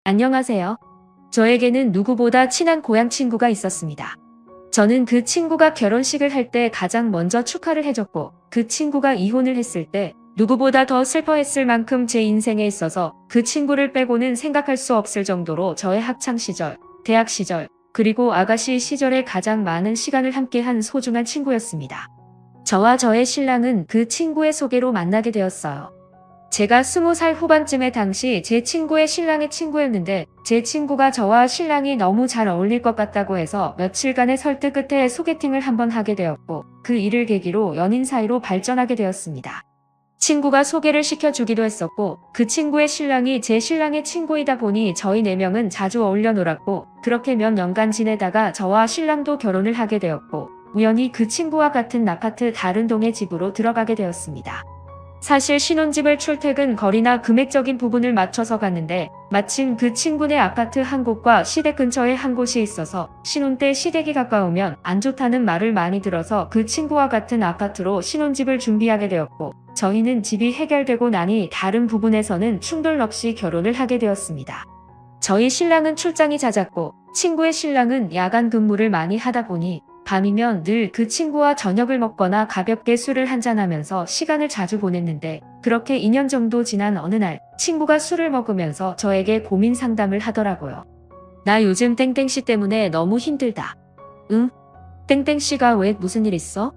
안녕하세요. 저에게는 누구보다 친한 고향 친구가 있었습니다. 저는 그 친구가 결혼식을 할 때 가장 먼저 축하를 해줬고, 그 친구가 이혼을 했을 때 누구보다 더 슬퍼했을 만큼 제 인생에 있어서 그 친구를 빼고는 생각할 수 없을 정도로 저의 학창 시절, 대학 시절, 그리고 아가씨 시절에 가장 많은 시간을 함께한 소중한 친구였습니다. 저와 저의 신랑은 그 친구의 소개로 만나게 되었어요. 제가 20살 후반쯤에 당시 제 친구의 신랑의 친구였는데, 제 친구가 저와 신랑이 너무 잘 어울릴 것 같다고 해서 며칠간의 설득 끝에 소개팅을 한번 하게 되었고, 그 일을 계기로 연인 사이로 발전하게 되었습니다. 친구가 소개를 시켜주기도 했었고, 그 친구의 신랑이 제 신랑의 친구이다 보니 저희 4명은 자주 어울려 놀았고, 그렇게 몇 년간 지내다가 저와 신랑도 결혼을 하게 되었고, 우연히 그 친구와 같은 아파트 다른 동의 집으로 들어가게 되었습니다. 사실 신혼집을 출퇴근 거리나 금액적인 부분을 맞춰서 갔는데, 마침 그 친구네 아파트 한 곳과 시댁 근처에 한 곳이 있어서 신혼 때 시댁이 가까우면 안 좋다는 말을 많이 들어서 그 친구와 같은 아파트로 신혼집을 준비하게 되었고, 저희는 집이 해결되고 나니 다른 부분에서는 충돌 없이 결혼을 하게 되었습니다. 저희 신랑은 출장이 잦았고, 친구의 신랑은 야간 근무를 많이 하다 보니 밤이면 늘 그 친구와 저녁을 먹거나 가볍게 술을 한잔하면서 시간을 자주 보냈는데, 그렇게 2년 정도 지난 어느 날 친구가 술을 먹으면서 저에게 고민 상담을 하더라고요. 나 요즘 땡땡씨 때문에 너무 힘들다. 응? 땡땡씨가 왜 무슨 일 있어?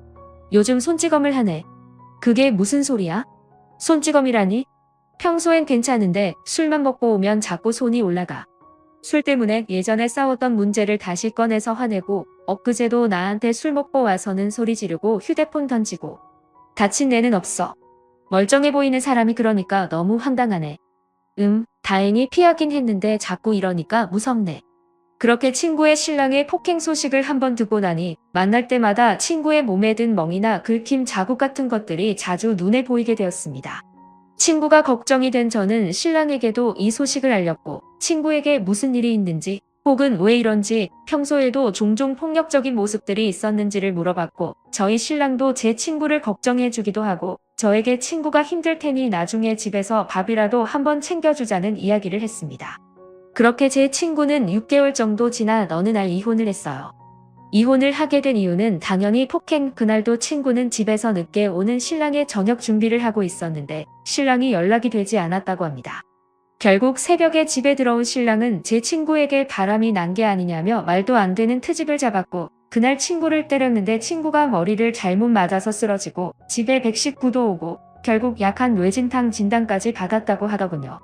요즘 손찌검을 하네. 그게 무슨 소리야? 손찌검이라니? 평소엔 괜찮은데 술만 먹고 오면 자꾸 손이 올라가. 술 때문에 예전에 싸웠던 문제를 다시 꺼내서 화내고, 엊그제도 나한테 술 먹고 와서는 소리 지르고 휴대폰 던지고. 다친 데는 없어. 멀쩡해 보이는 사람이 그러니까 너무 황당하네. 다행히 피하긴 했는데 자꾸 이러니까 무섭네. 그렇게 친구의 신랑의 폭행 소식을 한번 듣고 나니 만날 때마다 친구의 몸에 든 멍이나 긁힘 자국 같은 것들이 자주 눈에 보이게 되었습니다. 친구가 걱정이 된 저는 신랑에게도 이 소식을 알렸고, 친구에게 무슨 일이 있는지 혹은 왜 이런지, 평소에도 종종 폭력적인 모습들이 있었는지를 물어봤고, 저희 신랑도 제 친구를 걱정해 주기도 하고, 저에게 친구가 힘들 테니 나중에 집에서 밥이라도 한번 챙겨주자는 이야기를 했습니다. 그렇게 제 친구는 6개월 정도 지난 어느 날 이혼을 했어요. 이혼을 하게 된 이유는 당연히 폭행. 그날도 친구는 집에서 늦게 오는 신랑의 저녁 준비를 하고 있었는데 신랑이 연락이 되지 않았다고 합니다. 결국 새벽에 집에 들어온 신랑은 제 친구에게 바람이 난 게 아니냐며 말도 안 되는 트집을 잡았고, 그날 친구를 때렸는데 친구가 머리를 잘못 맞아서 쓰러지고 집에 119도 오고 결국 약한 뇌진탕 진단까지 받았다고 하더군요.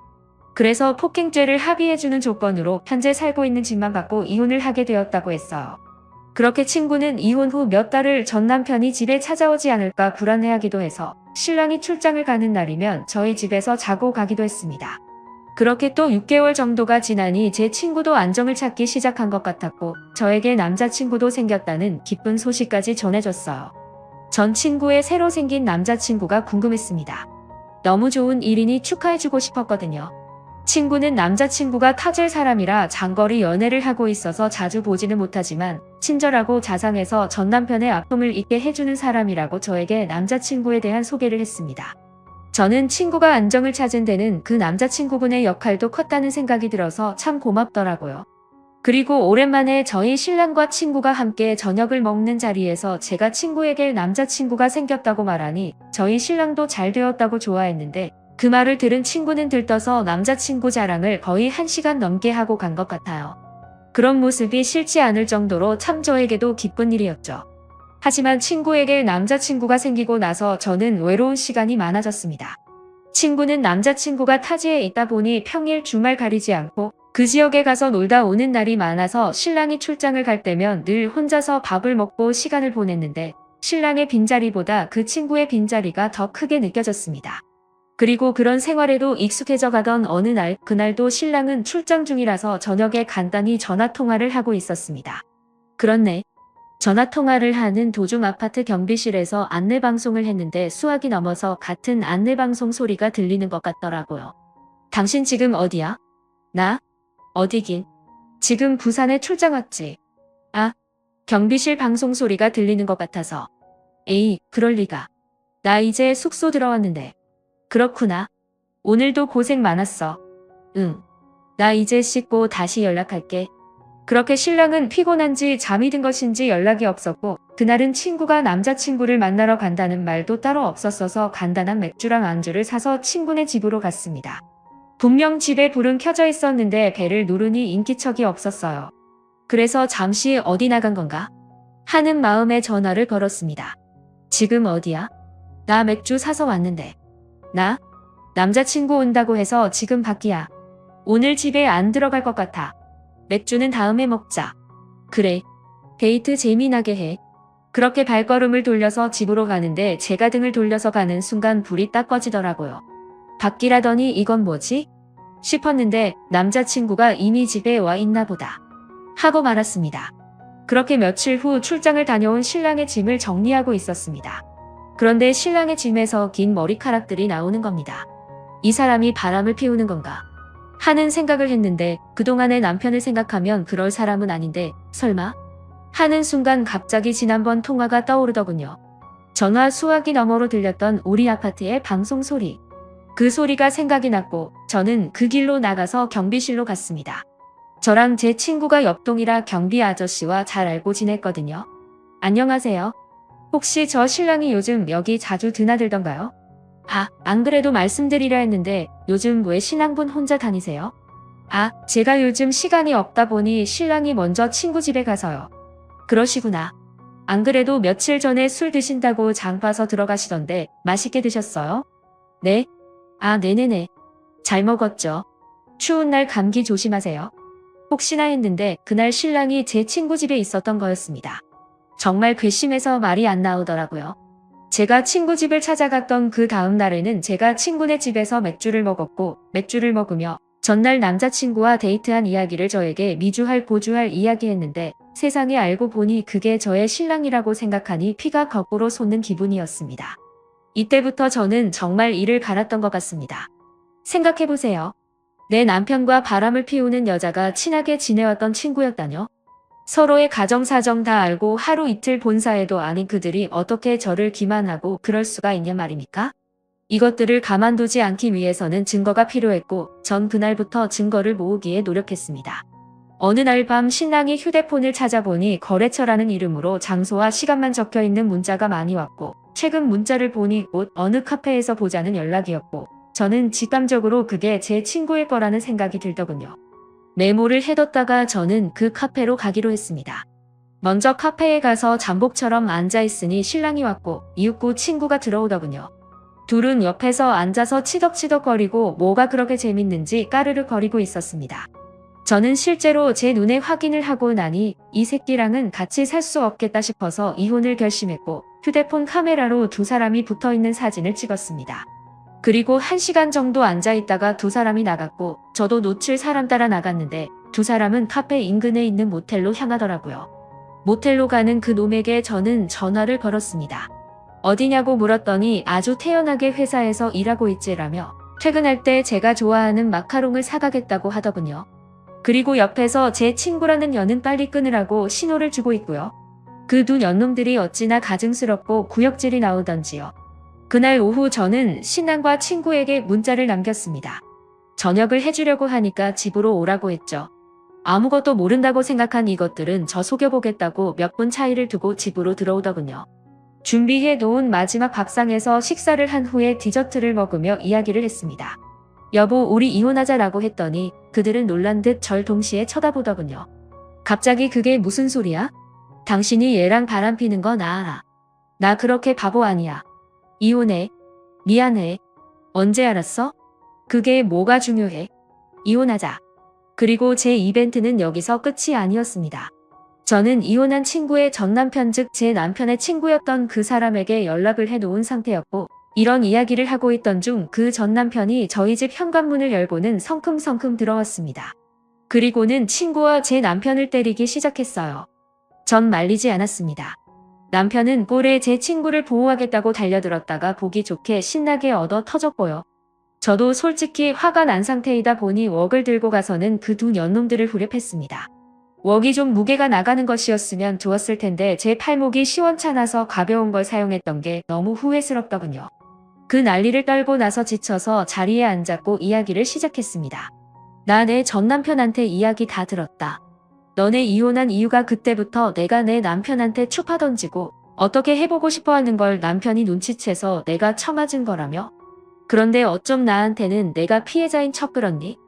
그래서 폭행죄를 합의해주는 조건으로 현재 살고 있는 집만 갖고 이혼을 하게 되었다고 했어요. 그렇게 친구는 이혼 후 몇 달을 전 남편이 집에 찾아오지 않을까 불안해하기도 해서 신랑이 출장을 가는 날이면 저희 집에서 자고 가기도 했습니다. 그렇게 또 6개월 정도가 지나니 제 친구도 안정을 찾기 시작한 것 같았고, 저에게 남자친구도 생겼다는 기쁜 소식까지 전해줬어요. 전 친구의 새로 생긴 남자친구가 궁금했습니다. 너무 좋은 일이니 축하해주고 싶었거든요. 친구는 남자친구가 타질 사람이라 장거리 연애를 하고 있어서 자주 보지는 못하지만 친절하고 자상해서 전 남편의 아픔을 잊게 해주는 사람이라고 저에게 남자친구에 대한 소개를 했습니다. 저는 친구가 안정을 찾은 데는 그 남자친구분의 역할도 컸다는 생각이 들어서 참 고맙더라고요. 그리고 오랜만에 저희 신랑과 친구가 함께 저녁을 먹는 자리에서 제가 친구에게 남자친구가 생겼다고 말하니 저희 신랑도 잘 되었다고 좋아했는데, 그 말을 들은 친구는 들떠서 남자친구 자랑을 거의 1시간 넘게 하고 간 것 같아요. 그런 모습이 싫지 않을 정도로 참 저에게도 기쁜 일이었죠. 하지만 친구에게 남자친구가 생기고 나서 저는 외로운 시간이 많아졌습니다. 친구는 남자친구가 타지에 있다 보니 평일 주말 가리지 않고 그 지역에 가서 놀다 오는 날이 많아서 신랑이 출장을 갈 때면 늘 혼자서 밥을 먹고 시간을 보냈는데, 신랑의 빈자리보다 그 친구의 빈자리가 더 크게 느껴졌습니다. 그리고 그런 생활에도 익숙해져 가던 어느 날, 그날도 신랑은 출장 중이라서 저녁에 간단히 전화통화를 하고 있었습니다. 그렇네. 전화통화를 하는 도중 아파트 경비실에서 안내방송을 했는데 수화기 넘어서 같은 안내방송 소리가 들리는 것 같더라고요. 당신 지금 어디야? 나? 어디긴? 지금 부산에 출장 왔지. 아, 경비실 방송 소리가 들리는 것 같아서. 에이, 그럴 리가. 나 이제 숙소 들어왔는데. 그렇구나. 오늘도 고생 많았어. 응. 나 이제 씻고 다시 연락할게. 그렇게 신랑은 피곤한지 잠이 든 것인지 연락이 없었고 그날은 친구가 남자친구를 만나러 간다는 말도 따로 없었어서 간단한 맥주랑 안주를 사서 친구네 집으로 갔습니다. 분명 집에 불은 켜져 있었는데 벨을 누르니 인기척이 없었어요. 그래서 잠시 어디 나간 건가? 하는 마음에 전화를 걸었습니다. 지금 어디야? 나 맥주 사서 왔는데. 나? 남자친구 온다고 해서 지금 밖이야. 오늘 집에 안 들어갈 것 같아. 맥주는 다음에 먹자. 그래. 데이트 재미나게 해. 그렇게 발걸음을 돌려서 집으로 가는데 제가 등을 돌려서 가는 순간 불이 딱 꺼지더라고요. 밖이라더니 이건 뭐지? 싶었는데 남자친구가 이미 집에 와 있나 보다. 하고 말았습니다. 그렇게 며칠 후 출장을 다녀온 신랑의 짐을 정리하고 있었습니다. 그런데 신랑의 짐에서 긴 머리카락들이 나오는 겁니다. 이 사람이 바람을 피우는 건가? 하는 생각을 했는데 그동안의 남편을 생각하면 그럴 사람은 아닌데 설마? 하는 순간 갑자기 지난번 통화가 떠오르더군요. 전화 수화기 너머로 들렸던 우리 아파트의 방송 소리. 그 소리가 생각이 났고 저는 그 길로 나가서 경비실로 갔습니다. 저랑 제 친구가 옆동이라 경비 아저씨와 잘 알고 지냈거든요. 안녕하세요. 혹시 저 신랑이 요즘 여기 자주 드나들던가요? 안 그래도 말씀드리려 했는데 요즘 왜 신랑분 혼자 다니세요? 제가 요즘 시간이 없다 보니 신랑이 먼저 친구 집에 가서요. 그러시구나. 안 그래도 며칠 전에 술 드신다고 장 봐서 들어가시던데 맛있게 드셨어요? 네? 네네네. 잘 먹었죠. 추운 날 감기 조심하세요. 혹시나 했는데 그날 신랑이 제 친구 집에 있었던 거였습니다. 정말 괘씸해서 말이 안 나오더라고요. 제가 친구 집을 찾아갔던 그 다음 날에는 제가 친구네 집에서 맥주를 먹었고 맥주를 먹으며 전날 남자친구와 데이트한 이야기를 저에게 미주할 고주할 이야기했는데 세상에 알고 보니 그게 저의 신랑이라고 생각하니 피가 거꾸로 솟는 기분이었습니다. 이때부터 저는 정말 이를 갈았던 것 같습니다. 생각해보세요. 내 남편과 바람을 피우는 여자가 친하게 지내왔던 친구였다뇨? 서로의 가정사정 다 알고 하루 이틀 본 사이도 아닌 그들이 어떻게 저를 기만하고 그럴 수가 있냐 말입니까? 이것들을 가만두지 않기 위해서는 증거가 필요했고 전 그날부터 증거를 모으기에 노력했습니다. 어느 날 밤 신랑이 휴대폰을 찾아보니 거래처라는 이름으로 장소와 시간만 적혀있는 문자가 많이 왔고 최근 문자를 보니 곧 어느 카페에서 보자는 연락이었고 저는 직감적으로 그게 제 친구일 거라는 생각이 들더군요. 메모를 해뒀다가 저는 그 카페로 가기로 했습니다. 먼저 카페에 가서 잠복처럼 앉아있으니 신랑이 왔고 이윽고 친구가 들어오더군요. 둘은 옆에서 앉아서 치덕치덕거리고 뭐가 그렇게 재밌는지 까르르거리고 있었습니다. 저는 실제로 제 눈에 확인을 하고 나니 이 새끼랑은 같이 살 수 없겠다 싶어서 이혼을 결심했고 휴대폰 카메라로 두 사람이 붙어있는 사진을 찍었습니다. 그리고 1시간 정도 앉아있다가 두 사람이 나갔고 저도 놓칠 사람 따라 나갔는데 두 사람은 카페 인근에 있는 모텔로 향하더라고요. 모텔로 가는 그 놈에게 저는 전화를 걸었습니다. 어디냐고 물었더니 아주 태연하게 회사에서 일하고 있지라며 퇴근할 때 제가 좋아하는 마카롱을 사가겠다고 하더군요. 그리고 옆에서 제 친구라는 여는 빨리 끊으라고 신호를 주고 있고요. 그 두 연놈들이 어찌나 가증스럽고 구역질이 나오던지요. 그날 오후 저는 신랑과 친구에게 문자를 남겼습니다. 저녁을 해주려고 하니까 집으로 오라고 했죠. 아무것도 모른다고 생각한 이것들은 저 속여보겠다고 몇 분 차이를 두고 집으로 들어오더군요. 준비해 놓은 마지막 밥상에서 식사를 한 후에 디저트를 먹으며 이야기를 했습니다. 여보, 우리 이혼하자라고 했더니 그들은 놀란 듯 절 동시에 쳐다보더군요. 갑자기 그게 무슨 소리야? 당신이 얘랑 바람 피는 거 나 알아. 나 그렇게 바보 아니야. 이혼해. 미안해. 언제 알았어? 그게 뭐가 중요해? 이혼하자. 그리고 제 이벤트는 여기서 끝이 아니었습니다. 저는 이혼한 친구의 전남편 즉 제 남편의 친구였던 그 사람에게 연락을 해놓은 상태였고 이런 이야기를 하고 있던 중 그 전남편이 저희 집 현관문을 열고는 성큼성큼 들어왔습니다. 그리고는 친구와 제 남편을 때리기 시작했어요. 전 말리지 않았습니다. 남편은 꼴에 제 친구를 보호하겠다고 달려들었다가 보기 좋게 신나게 얻어 터졌고요. 저도 솔직히 화가 난 상태이다 보니 웍을 들고 가서는 그 두 년놈들을 후려팼습니다. 웍이 좀 무게가 나가는 것이었으면 좋았을 텐데 제 팔목이 시원찮아서 가벼운 걸 사용했던 게 너무 후회스럽더군요. 그 난리를 떨고 나서 지쳐서 자리에 앉았고 이야기를 시작했습니다. 나 내 전 남편한테 이야기 다 들었다. 너네 이혼한 이유가 그때부터 내가 내 남편한테 추파 던지고 어떻게 해보고 싶어 하는 걸 남편이 눈치채서 내가 처맞은 거라며? 그런데 어쩜 나한테는 내가 피해자인 척 그러니?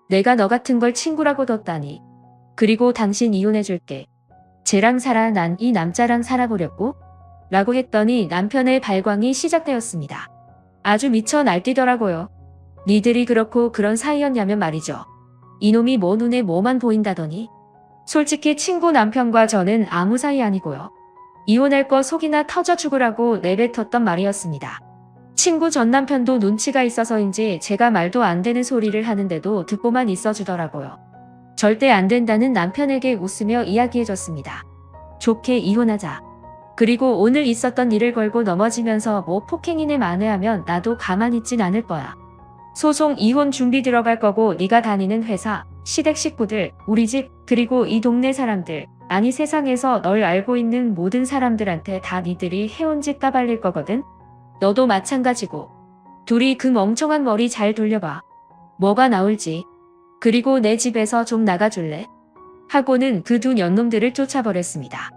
내가 너 같은 걸 친구라고 뒀다니. 그리고 당신 이혼해줄게. 쟤랑 살아, 난 이 남자랑 살아보려고? 라고 했더니 남편의 발광이 시작되었습니다. 아주 미쳐 날뛰더라고요. 니들이 그렇고 그런 사이였냐면 말이죠. 이놈이 뭐 눈에 뭐만 보인다더니. 솔직히 친구 남편과 저는 아무 사이 아니고요. 이혼할 거 속이나 터져 죽으라고 내뱉었던 말이었습니다. 친구 전 남편도 눈치가 있어서인지 제가 말도 안 되는 소리를 하는데도 듣고만 있어주더라고요. 절대 안 된다는 남편에게 웃으며 이야기해줬습니다. 좋게 이혼하자. 그리고 오늘 있었던 일을 걸고 넘어지면서 뭐 폭행이네 만회하면 나도 가만히 있진 않을 거야. 소송 이혼 준비 들어갈 거고 네가 다니는 회사, 시댁 식구들, 우리 집, 그리고 이 동네 사람들, 아니 세상에서 널 알고 있는 모든 사람들한테 다 니들이 해온 짓 까발릴 거거든? 너도 마찬가지고. 둘이 그 멍청한 머리 잘 돌려봐. 뭐가 나올지. 그리고 내 집에서 좀 나가줄래? 하고는 그 두 년놈들을 쫓아버렸습니다.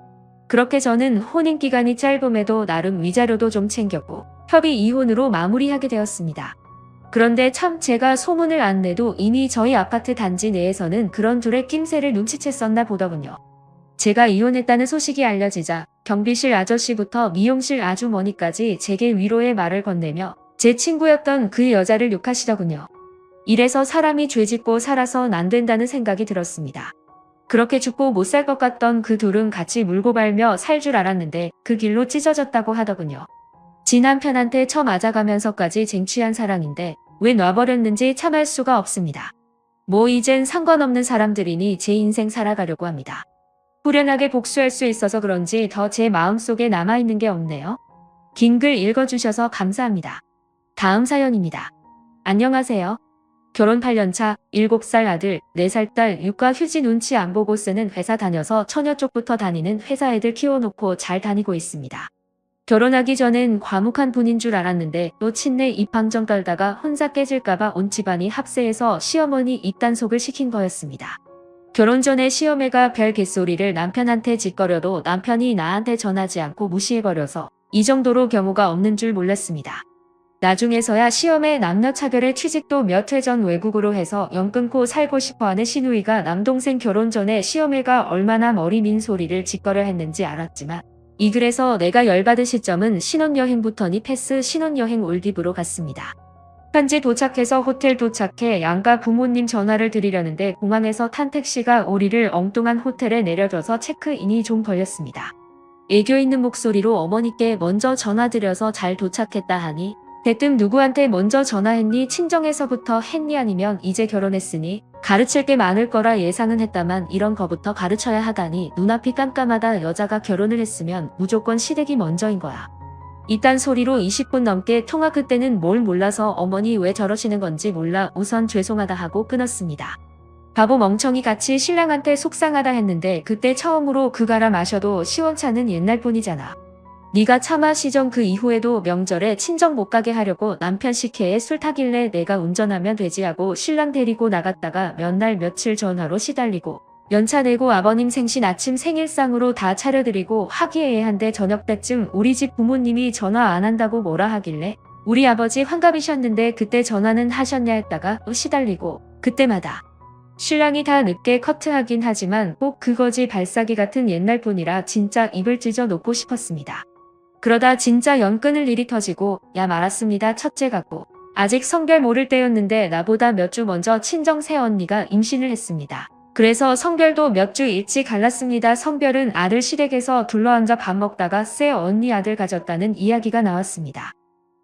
그렇게 저는 혼인기간이 짧음에도 나름 위자료도 좀 챙겼고 협의 이혼으로 마무리하게 되었습니다. 그런데 참 제가 소문을 안 내도 이미 저희 아파트 단지 내에서는 그런 둘의 낌새를 눈치챘었나 보더군요. 제가 이혼했다는 소식이 알려지자 경비실 아저씨부터 미용실 아주머니까지 제게 위로의 말을 건네며 제 친구였던 그 여자를 욕하시더군요. 이래서 사람이 죄짓고 살아선 안 된다는 생각이 들었습니다. 그렇게 죽고 못 살 것 같던 그 둘은 같이 물고 발며 살 줄 알았는데 그 길로 찢어졌다고 하더군요. 지 남편한테 처맞아가면서까지 쟁취한 사랑인데 왜 놔버렸는지 참을 수가 없습니다. 뭐 이젠 상관없는 사람들이니 제 인생 살아가려고 합니다. 후련하게 복수할 수 있어서 그런지 더 제 마음속에 남아있는 게 없네요. 긴 글 읽어주셔서 감사합니다. 다음 사연입니다. 안녕하세요. 결혼 8년차, 7살 아들, 4살 딸, 육아 휴지 눈치 안 보고 쓰는 회사 다녀서 처녀 쪽부터 다니는 회사 애들 키워놓고 잘 다니고 있습니다. 결혼하기 전엔 과묵한 분인 줄 알았는데 또 친내 입방정 깔다가 혼자 깨질까봐 온 집안이 합세해서 시어머니 입단속을 시킨 거였습니다. 결혼 전에 시어매가 별 개소리를 남편한테 짓거려도 남편이 나한테 전하지 않고 무시해버려서 이 정도로 경우가 없는 줄 몰랐습니다. 나중에서야 시어매 남녀차별의 취직도 몇 해 전 외국으로 해서 연 끊고 살고 싶어하는 시누이가 남동생 결혼 전에 시어매가 얼마나 머리민 소리를 짓거려 했는지 알았지만 이 글에서 내가 열받은 시점은 신혼여행부터니 패스 신혼여행 올디브로 갔습니다. 현지 도착해서 호텔 도착해 양가 부모님 전화를 드리려는데 공항에서 탄 택시가 우리를 엉뚱한 호텔에 내려줘서 체크인이 좀 걸렸습니다. 애교 있는 목소리로 어머니께 먼저 전화드려서 잘 도착했다 하니 대뜸 누구한테 먼저 전화했니? 친정에서부터 했니? 아니면 이제 결혼했으니 가르칠 게 많을 거라 예상은 했다만 이런 거부터 가르쳐야 하다니 눈앞이 깜깜하다. 여자가 결혼을 했으면 무조건 시댁이 먼저인 거야. 이딴 소리로 20분 넘게 통화. 그때는 뭘 몰라서 어머니 왜 저러시는 건지 몰라 우선 죄송하다 하고 끊었습니다. 바보 멍청이 같이 신랑한테 속상하다 했는데 그때 처음으로 그 가라 마셔도 시원찮은 옛날 뿐이잖아. 네가 차 마시던 그 이후에도 명절에 친정 못 가게 하려고 남편 식혜에 술 타길래 내가 운전하면 되지 하고 신랑 데리고 나갔다가 몇 날 며칠 전화로 시달리고 연차 내고 아버님 생신 아침 생일상으로 다 차려드리고 화기애애한데 저녁 때쯤 우리 집 부모님이 전화 안 한다고 뭐라 하길래 우리 아버지 환갑이셨는데 그때 전화는 하셨냐 했다가 또 시달리고 그때마다 신랑이 다 늦게 커트하긴 하지만 꼭 그거지 발사기 같은 옛날 뿐이라 진짜 입을 찢어 놓고 싶었습니다. 그러다 진짜 연 끊을 일이 터지고 야 말았습니다. 첫째 같고 아직 성별 모를 때였는데 나보다 몇 주 먼저 친정 새언니가 임신을 했습니다. 그래서 성별도 몇 주 일찍 갈랐습니다. 성별은 아들 시댁에서 둘러앉아 밥 먹다가 새 언니 아들 가졌다는 이야기가 나왔습니다.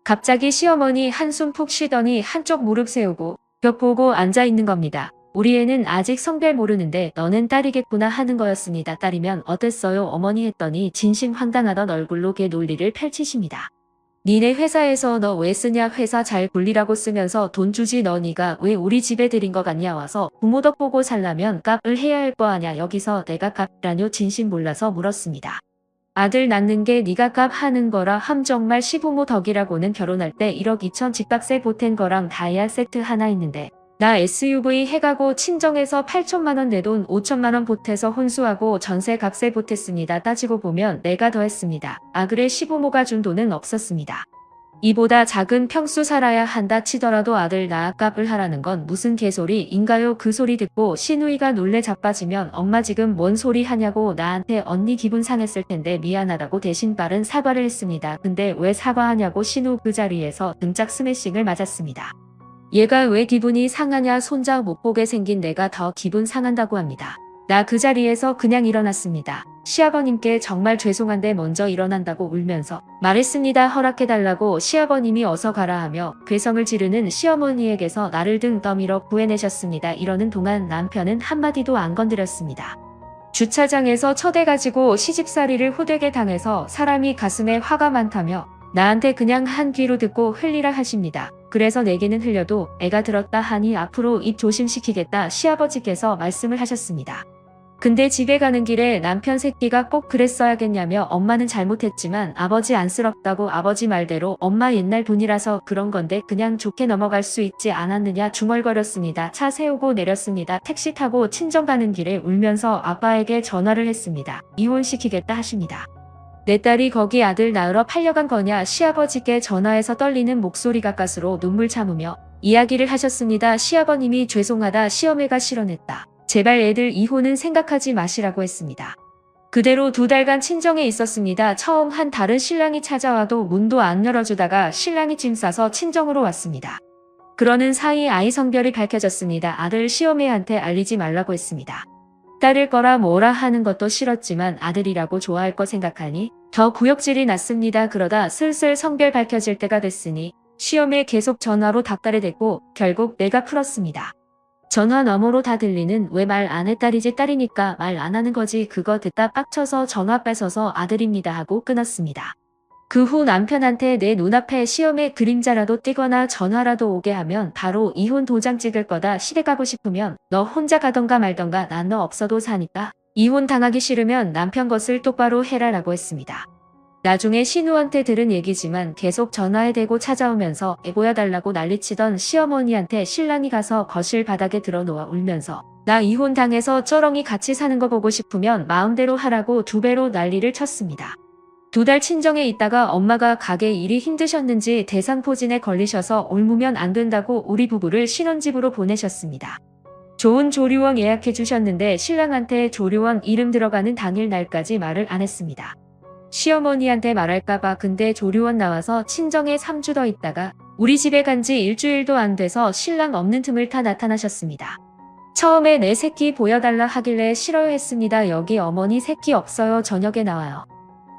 갑자기 시어머니 한숨 푹 쉬더니 한쪽 무릎 세우고 벽 보고 앉아 있는 겁니다. 우리 애는 아직 성별 모르는데 너는 딸이겠구나 하는 거였습니다. 딸이면 어땠어요 어머니 했더니 진심 황당하던 얼굴로 개 논리를 펼치십니다. 니네 회사에서 너 왜 쓰냐 회사 잘 굴리라고 쓰면서 돈 주지 너 니가 왜 우리 집에 들인 거 같냐 와서 부모 덕 보고 살라면 값을 해야 할 거 아냐 여기서 내가 값이라뇨 진심 몰라서 물었습니다. 아들 낳는 게 니가 값 하는 거라 함 정말 시부모 덕이라고는 결혼할 때 1억 2천 집값에 보탠 거랑 다이아 세트 하나 있는데 나 SUV 해가고 친정에서 8천만 원 내 돈 5천만 원 보태서 혼수하고 전세 값에 보탰습니다. 따지고 보면 내가 더 했습니다. 아 그래 시부모가 준 돈은 없었습니다. 이보다 작은 평수 살아야 한다 치더라도 아들 낳아값을 하라는 건 무슨 개소리인가요? 그 소리 듣고 시누이가 놀래 자빠지면 엄마 지금 뭔 소리 하냐고 나한테 언니 기분 상했을 텐데 미안하다고 대신 빠른 사과를 했습니다. 근데 왜 사과하냐고 신우 그 자리에서 등짝 스매싱을 맞았습니다. 얘가 왜 기분이 상하냐 손자 못 보게 생긴 내가 더 기분 상한다고 합니다. 나 그 자리에서 그냥 일어났습니다. 시아버님께 정말 죄송한데 먼저 일어난다고 울면서 말했습니다. 허락해달라고 시아버님이 어서 가라 하며 괴성을 지르는 시어머니에게서 나를 등 떠밀어 구해내셨습니다. 이러는 동안 남편은 한마디도 안 건드렸습니다. 주차장에서 쳐대가지고 시집살이를 호되게 당해서 사람이 가슴에 화가 많다며 나한테 그냥 한 귀로 듣고 흘리라 하십니다. 그래서 내게는 흘려도 애가 들었다 하니 앞으로 입 조심시키겠다 시아버지께서 말씀을 하셨습니다. 근데 집에 가는 길에 남편 새끼가 꼭 그랬어야겠냐며 엄마는 잘못했지만 아버지 안쓰럽다고 아버지 말대로 엄마 옛날 돈이라서 그런 건데 그냥 좋게 넘어갈 수 있지 않았느냐 중얼거렸습니다. 차 세우고 내렸습니다. 택시 타고 친정 가는 길에 울면서 아빠에게 전화를 했습니다. 이혼시키겠다 하십니다. 내 딸이 거기 아들 낳으러 팔려간 거냐 시아버지께 전화해서 떨리는 목소리 가까스로 눈물 참으며 이야기를 하셨습니다. 시아버님이 죄송하다 시어매가 실언했다. 제발 애들 이혼은 생각하지 마시라고 했습니다. 그대로 2달간 친정에 있었습니다. 처음 한 다른 신랑이 찾아와도 문도 안 열어주다가 신랑이 짐 싸서 친정으로 왔습니다. 그러는 사이 아이 성별이 밝혀졌습니다. 아들 시어매한테 알리지 말라고 했습니다. 딸일 거라 뭐라 하는 것도 싫었지만 아들이라고 좋아할 거 생각하니 더 구역질이 났습니다. 그러다 슬슬 성별 밝혀질 때가 됐으니 시어매 계속 전화로 닥달을 댔고 결국 내가 풀었습니다. 전화 너머로 다 들리는 왜 말 안 해 딸이지 딸이니까 말 안 하는 거지 그거 듣다 빡쳐서 전화 뺏어서 아들입니다 하고 끊었습니다. 그 후 남편한테 내 눈앞에 시어매 그림자라도 띄거나 전화라도 오게 하면 바로 이혼 도장 찍을 거다. 시댁 가고 싶으면 너 혼자 가던가 말던가 난 너 없어도 사니까 이혼 당하기 싫으면 남편 것을 똑바로 해라 라고 했습니다. 나중에 신우한테 들은 얘기지만 계속 전화에 대고 찾아오면서 애 보여달라고 난리치던 시어머니한테 신랑이 가서 거실 바닥에 들어놓아 울면서 나 이혼 당해서 쩌렁이 같이 사는 거 보고 싶으면 마음대로 하라고 2배로 난리를 쳤습니다. 2달 친정에 있다가 엄마가 가게 일이 힘드셨는지 대상포진에 걸리셔서 옮으면 안 된다고 우리 부부를 신혼집으로 보내셨습니다. 좋은 조리원 예약해 주셨는데 신랑한테 조리원 이름 들어가는 당일 날까지 말을 안 했습니다. 시어머니한테 말할까봐 근데 조리원 나와서 친정에 3주 더 있다가 우리 집에 간지 일주일도 안 돼서 신랑 없는 틈을 타 나타나셨습니다. 처음에 내 새끼 보여달라 하길래 싫어했습니다. 여기 어머니 새끼 없어요. 저녁에 나와요.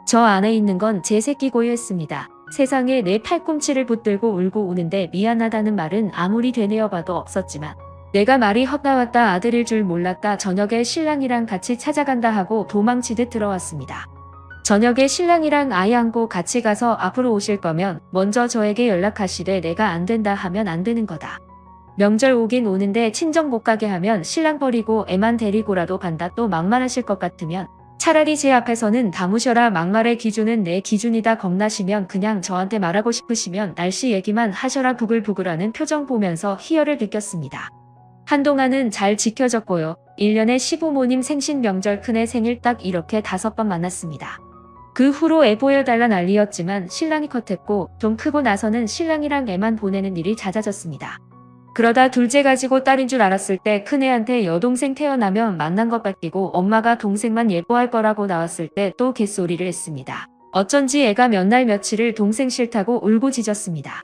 저 안에 있는 건 제 새끼 고유했습니다. 세상에 내 팔꿈치를 붙들고 울고 우는데 미안하다는 말은 아무리 되뇌어봐도 없었지만 내가 말이 헛나왔다 아들일 줄 몰랐다. 저녁에 신랑이랑 같이 찾아간다 하고 도망치듯 들어왔습니다. 저녁에 신랑이랑 아이 안고 같이 가서 앞으로 오실 거면 먼저 저에게 연락하시되 내가 안 된다 하면 안 되는 거다. 명절 오긴 오는데 친정 못 가게 하면 신랑 버리고 애만 데리고라도 간다. 또 막말하실 것 같으면 차라리 제 앞에서는 다무셔라. 막말의 기준은 내 기준이다. 겁나시면 그냥 저한테 말하고 싶으시면 날씨 얘기만 하셔라. 부글부글하는 표정 보면서 희열을 느꼈습니다. 한동안은 잘 지켜졌고요. 1년에 시부모님 생신 명절 큰애 생일 딱 이렇게 5번 만났습니다. 그 후로 애 보여달라 난리였지만 신랑이 컷했고 좀 크고 나서는 신랑이랑 애만 보내는 일이 잦아졌습니다. 그러다 둘째 가지고 딸인 줄 알았을 때 큰애한테 여동생 태어나면 만난 것 같기고 엄마가 동생만 예뻐할 거라고 나왔을 때 또 개소리를 했습니다. 어쩐지 애가 몇 날 며칠을 동생 싫다고 울고 짖었습니다.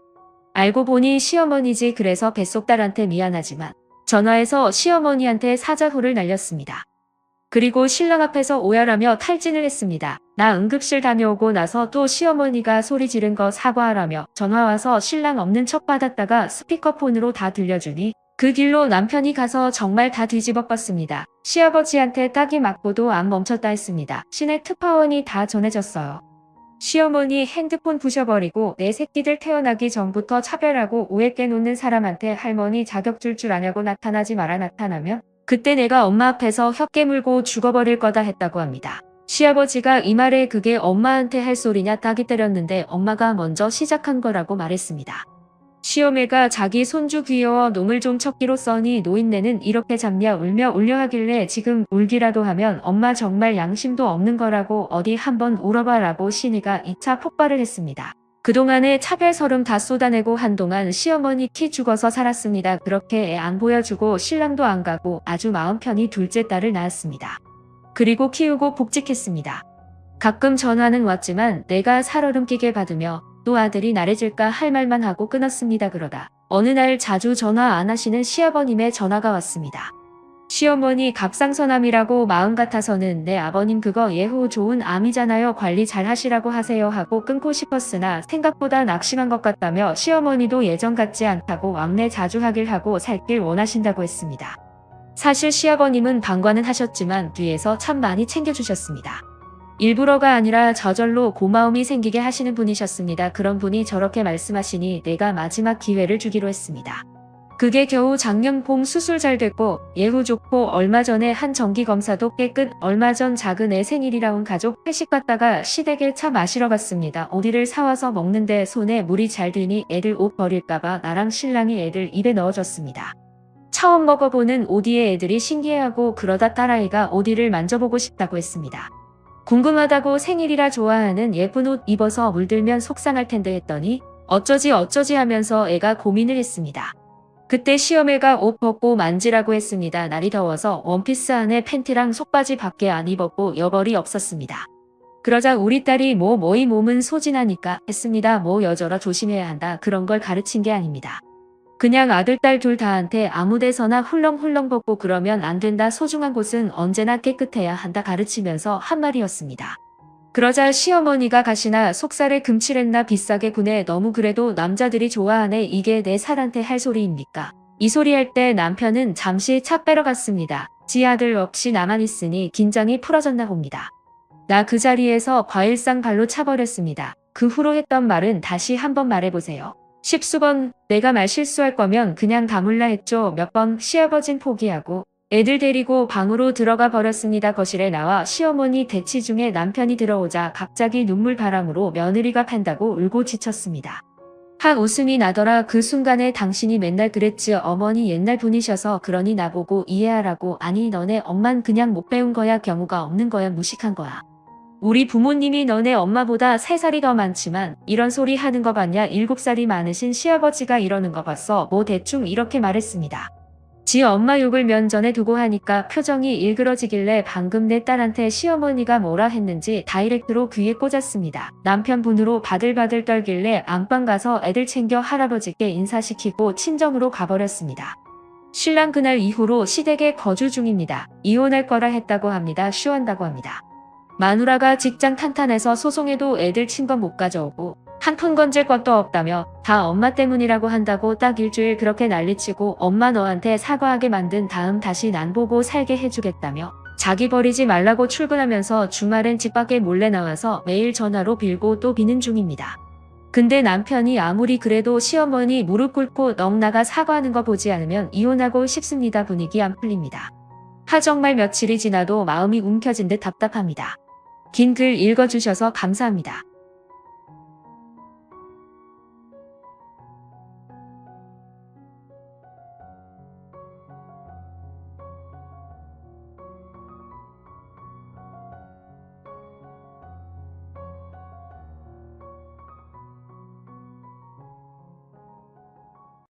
알고 보니 시어머니지. 그래서 뱃속딸한테 미안하지만 전화해서 시어머니한테 사자후를 날렸습니다. 그리고 신랑 앞에서 오열하며 탈진을 했습니다. 나 응급실 다녀오고 나서 또 시어머니가 소리 지른 거 사과하라며 전화와서 신랑 없는 척 받았다가 스피커폰으로 다 들려주니 그 길로 남편이 가서 정말 다 뒤집어봤습니다. 시아버지한테 딱이 맞고도 안 멈췄다 했습니다. 시내 특파원이 다 전해졌어요. 시어머니 핸드폰 부셔버리고 내 새끼들 태어나기 전부터 차별하고 오해 깨놓는 사람한테 할머니 자격 줄 아냐고 나타나지 마라. 나타나면 그때 내가 엄마 앞에서 혀 깨물고 죽어버릴 거다 했다고 합니다. 시아버지가 이 말에 그게 엄마한테 할 소리냐. 딱이 때렸는데 엄마가 먼저 시작한 거라고 말했습니다. 시어매가 자기 손주 귀여워 놈을 좀 척기로 써니 노인네는 이렇게 잡냐 울며 울려 하길래 지금 울기라도 하면 엄마 정말 양심도 없는 거라고 어디 한번 울어봐라고 시니가 2차 폭발을 했습니다. 그동안의 차별설음 다 쏟아내고 한동안 시어머니 키 죽어서 살았습니다. 그렇게 애 안 보여주고 신랑도 안 가고 아주 마음 편히 둘째 딸을 낳았습니다. 그리고 키우고 복직했습니다. 가끔 전화는 왔지만 내가 살얼음 끼게 받으며 또 아들이 나래질까 할 말만 하고 끊었습니다. 그러다 어느 날 자주 전화 안 하시는 시아버님의 전화가 왔습니다. 시어머니 갑상선암이라고 마음 같아서는 내 아버님 그거 예후 좋은 암이잖아요. 관리 잘 하시라고 하세요 하고 끊고 싶었으나 생각보다 낙심한 것 같다며 시어머니도 예전 같지 않다고 왕래 자주 하길 하고 살길 원하신다고 했습니다. 사실 시아버님은 방관은 하셨지만 뒤에서 참 많이 챙겨주셨습니다. 일부러가 아니라 저절로 고마움이 생기게 하시는 분이셨습니다. 그런 분이 저렇게 말씀하시니 내가 마지막 기회를 주기로 했습니다. 그게 겨우 작년 봄 수술 잘 됐고 예후 좋고 얼마 전에 한 정기검사도 깨끗 얼마 전 작은 애 생일이라 온 가족 회식 갔다가 시댁에 차 마시러 갔습니다. 오디를 사와서 먹는데 손에 물이 잘 드니 애들 옷 버릴까봐 나랑 신랑이 애들 입에 넣어줬습니다. 처음 먹어보는 오디의 애들이 신기해하고 그러다 딸아이가 오디를 만져보고 싶다고 했습니다. 궁금하다고 생일이라 좋아하는 예쁜 옷 입어서 물들면 속상할 텐데 했더니 어쩌지 하면서 애가 고민을 했습니다. 그때 시어매가 옷 벗고 만지라고 했습니다. 날이 더워서 원피스 안에 팬티랑 속바지 밖에 안 입었고 여벌이 없었습니다. 그러자 우리 딸이 이 몸은 소진하니까 했습니다. 여저러 조심해야 한다. 그런 걸 가르친 게 아닙니다. 그냥 아들 딸 둘 다한테 아무데서나 훌렁훌렁 벗고 그러면 안 된다. 소중한 곳은 언제나 깨끗해야 한다 가르치면서 한 말이었습니다. 그러자 시어머니가 가시나 속살에 금칠했나 비싸게 구네. 너무 그래도 남자들이 좋아하네. 이게 내 살한테 할 소리입니까? 이 소리 할 때 남편은 잠시 차 빼러 갔습니다. 지 아들 없이 나만 있으니 긴장이 풀어졌나 봅니다. 나 그 자리에서 과일상 발로 차버렸습니다. 그 후로 했던 말은 다시 한번 말해보세요. 십수번 내가 말 실수할 거면 그냥 다물라 했죠. 몇 번 시아버진 포기하고 애들 데리고 방으로 들어가 버렸습니다. 거실에 나와 시어머니 대치 중에 남편이 들어오자 갑자기 눈물바람으로 며느리가 팬다고 울고 지쳤습니다. 한 웃음이 나더라. 그 순간에 당신이 맨날 그랬지. 어머니 옛날 분이셔서 그러니 나보고 이해하라고. 아니 너네 엄만 그냥 못 배운 거야. 경우가 없는 거야. 무식한 거야. 우리 부모님이 너네 엄마보다 3살이 더 많지만 이런 소리 하는 거 봤냐? 7살이 많으신 시아버지가 이러는 거 봤어. 대충 이렇게 말했습니다. 지 엄마 욕을 면전에 두고 하니까 표정이 일그러지길래 방금 내 딸한테 시어머니가 뭐라 했는지 다이렉트로 귀에 꽂았습니다. 남편분으로 바들바들 떨길래 안방 가서 애들 챙겨 할아버지께 인사시키고 친정으로 가버렸습니다. 신랑 그날 이후로 시댁에 거주 중입니다. 이혼할 거라 했다고 합니다. 쉬원다고 합니다. 마누라가 직장 탄탄해서 소송해도 애들 친권 못 가져오고 한 푼 건질 것도 없다며 다 엄마 때문이라고 한다고 딱 일주일 그렇게 난리치고 엄마 너한테 사과하게 만든 다음 다시 난 보고 살게 해주겠다며 자기 버리지 말라고 출근하면서 주말엔 집 밖에 몰래 나와서 매일 전화로 빌고 또 비는 중입니다. 근데 남편이 아무리 그래도 시어머니 무릎 꿇고 넋 나가 사과하는 거 보지 않으면 이혼하고 싶습니다. 분위기 안 풀립니다. 정말 며칠이 지나도 마음이 움켜진 듯 답답합니다. 긴 글 읽어주셔서 감사합니다.